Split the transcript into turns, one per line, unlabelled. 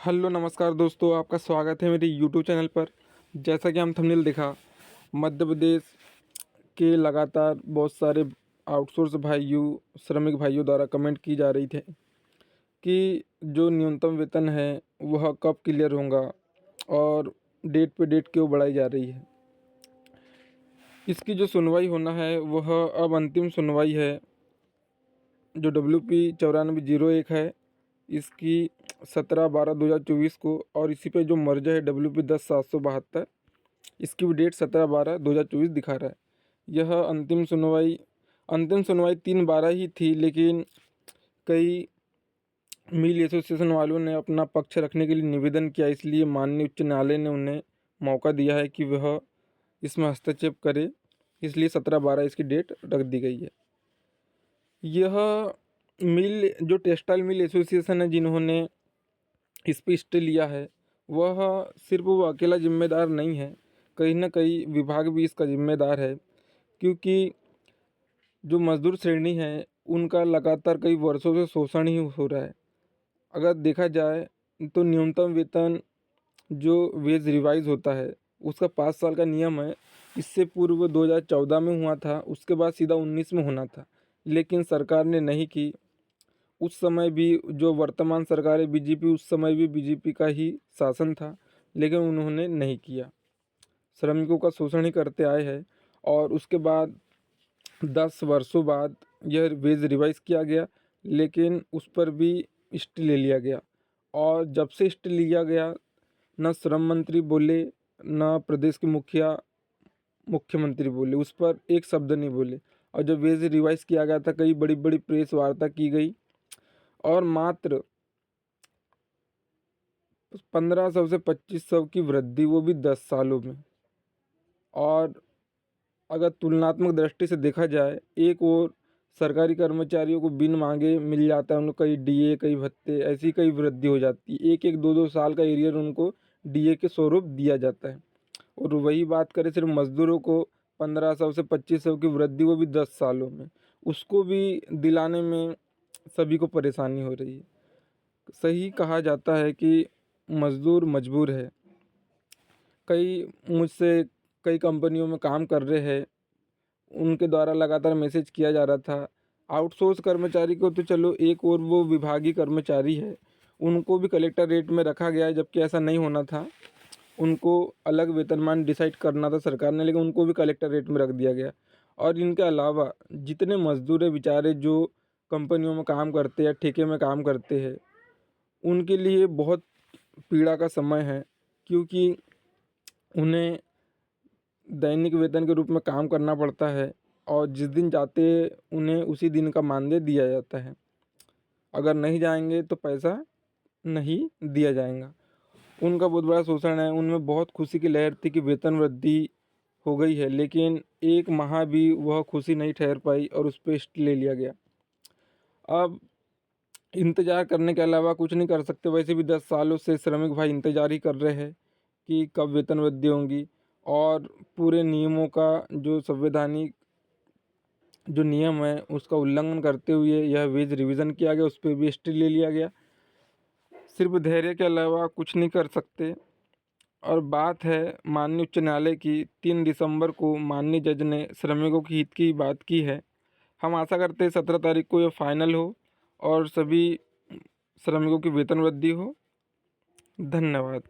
Hello नमस्कार दोस्तों, आपका स्वागत है मेरे यूट्यूब चैनल पर। जैसा कि हम थंबनेल देखा, मध्य प्रदेश के लगातार बहुत सारे आउटसोर्स भाइयों, श्रमिक भाइयों द्वारा कमेंट की जा रही थे कि जो न्यूनतम वेतन है वह कब क्लियर होगा और डेट पे डेट क्यों बढ़ाई जा रही है। इसकी जो सुनवाई होना है वह अब अंतिम सुनवाई है, जो WP9401 है, इसकी 17/12/2024 को, और इसी पे जो मर्जर है WP10/772, इसकी भी डेट 17/12/2024 दिखा रहा है। यह अंतिम सुनवाई 3/12 ही थी, लेकिन कई मिल एसोसिएशन वालों ने अपना पक्ष रखने के लिए निवेदन किया, इसलिए माननीय उच्च न्यायालय ने उन्हें मौका दिया है कि वह इसमें हस्तक्षेप करे, इसलिए 17/12 इसकी डेट रख दी गई है। यह मिल जो टेक्सटाइल मिल एसोसिएशन है जिन्होंने इस पे स्टे लिया है, वह सिर्फ वो अकेला जिम्मेदार नहीं है, कहीं ना कहीं विभाग भी इसका जिम्मेदार है, क्योंकि जो मजदूर श्रेणी है उनका लगातार कई वर्षों से शोषण ही हो रहा है। अगर देखा जाए तो न्यूनतम वेतन जो वेज रिवाइज होता है उसका 5 साल का नियम है। इससे पूर्व 2014 में हुआ था, उसके बाद सीधा 19 में होना था, लेकिन सरकार ने नहीं की। उस समय भी जो वर्तमान सरकार है बीजेपी, उस समय भी बीजेपी का ही शासन था, लेकिन उन्होंने नहीं किया। श्रमिकों का शोषण ही करते आए हैं, और उसके बाद 10 वर्षों बाद यह वेज रिवाइज किया गया, लेकिन उस पर भी स्टे ले लिया गया। और जब से स्टे लिया गया, न श्रम मंत्री बोले, न प्रदेश के मुख्यमंत्री बोले, उस पर एक शब्द नहीं बोले। और जब वेज रिवाइज किया गया था, कई बड़ी बड़ी प्रेस वार्ता की गई, और मात्र 1500 से 2500 की वृद्धि, वो भी 10 सालों में। और अगर तुलनात्मक दृष्टि से देखा जाए, एक और सरकारी कर्मचारियों को बिन मांगे मिल जाता है, उनको कई डीए, कई भत्ते, ऐसी कई वृद्धि हो जाती है। एक एक दो दो साल का एरियर उनको डीए के स्वरूप दिया जाता है। और वही बात करें सिर्फ मजदूरों को, 1500 से 2500 की वृद्धि, वो भी 10 सालों में, उसको भी दिलाने में सभी को परेशानी हो रही है। सही कहा जाता है कि मज़दूर मजबूर है। कई कंपनियों में काम कर रहे हैं, उनके द्वारा लगातार मैसेज किया जा रहा था। आउटसोर्स कर्मचारी को तो चलो, एक और वो विभागीय कर्मचारी है, उनको भी कलेक्टर रेट में रखा गया है, जबकि ऐसा नहीं होना था। उनको अलग वेतनमान डिसाइड करना था सरकार ने, लेकिन उनको भी कलेक्टर रेट में रख दिया गया। और इनके अलावा जितने मजदूर है बेचारे, जो कंपनियों में काम करते हैं, ठेके में काम करते हैं, उनके लिए बहुत पीड़ा का समय है, क्योंकि उन्हें दैनिक वेतन के रूप में काम करना पड़ता है, और जिस दिन जाते उन्हें उसी दिन का मानदेय दिया जाता है। अगर नहीं जाएंगे तो पैसा नहीं दिया जाएगा। उनका बहुत बड़ा शोषण है। उनमें बहुत खुशी की लहर थी कि वेतन वृद्धि हो गई है, लेकिन एक माह भी वह खुशी नहीं ठहर पाई और उस पर स्टे ले लिया गया। अब इंतज़ार करने के अलावा कुछ नहीं कर सकते। वैसे भी 10 सालों से श्रमिक भाई इंतज़ार ही कर रहे हैं कि कब वेतन वृद्धि होंगी, और पूरे नियमों का जो संवैधानिक जो नियम है उसका उल्लंघन करते हुए यह वेज रिवीजन किया गया, उस पर भी स्टे ले लिया गया। सिर्फ धैर्य के अलावा कुछ नहीं कर सकते। और बात है माननीय उच्च न्यायालय की, 3 दिसंबर को माननीय जज ने श्रमिकों के हित की बात की है। हम आशा करते हैं 17 तारीख को यह फाइनल हो और सभी श्रमिकों की वेतन वृद्धि हो। धन्यवाद।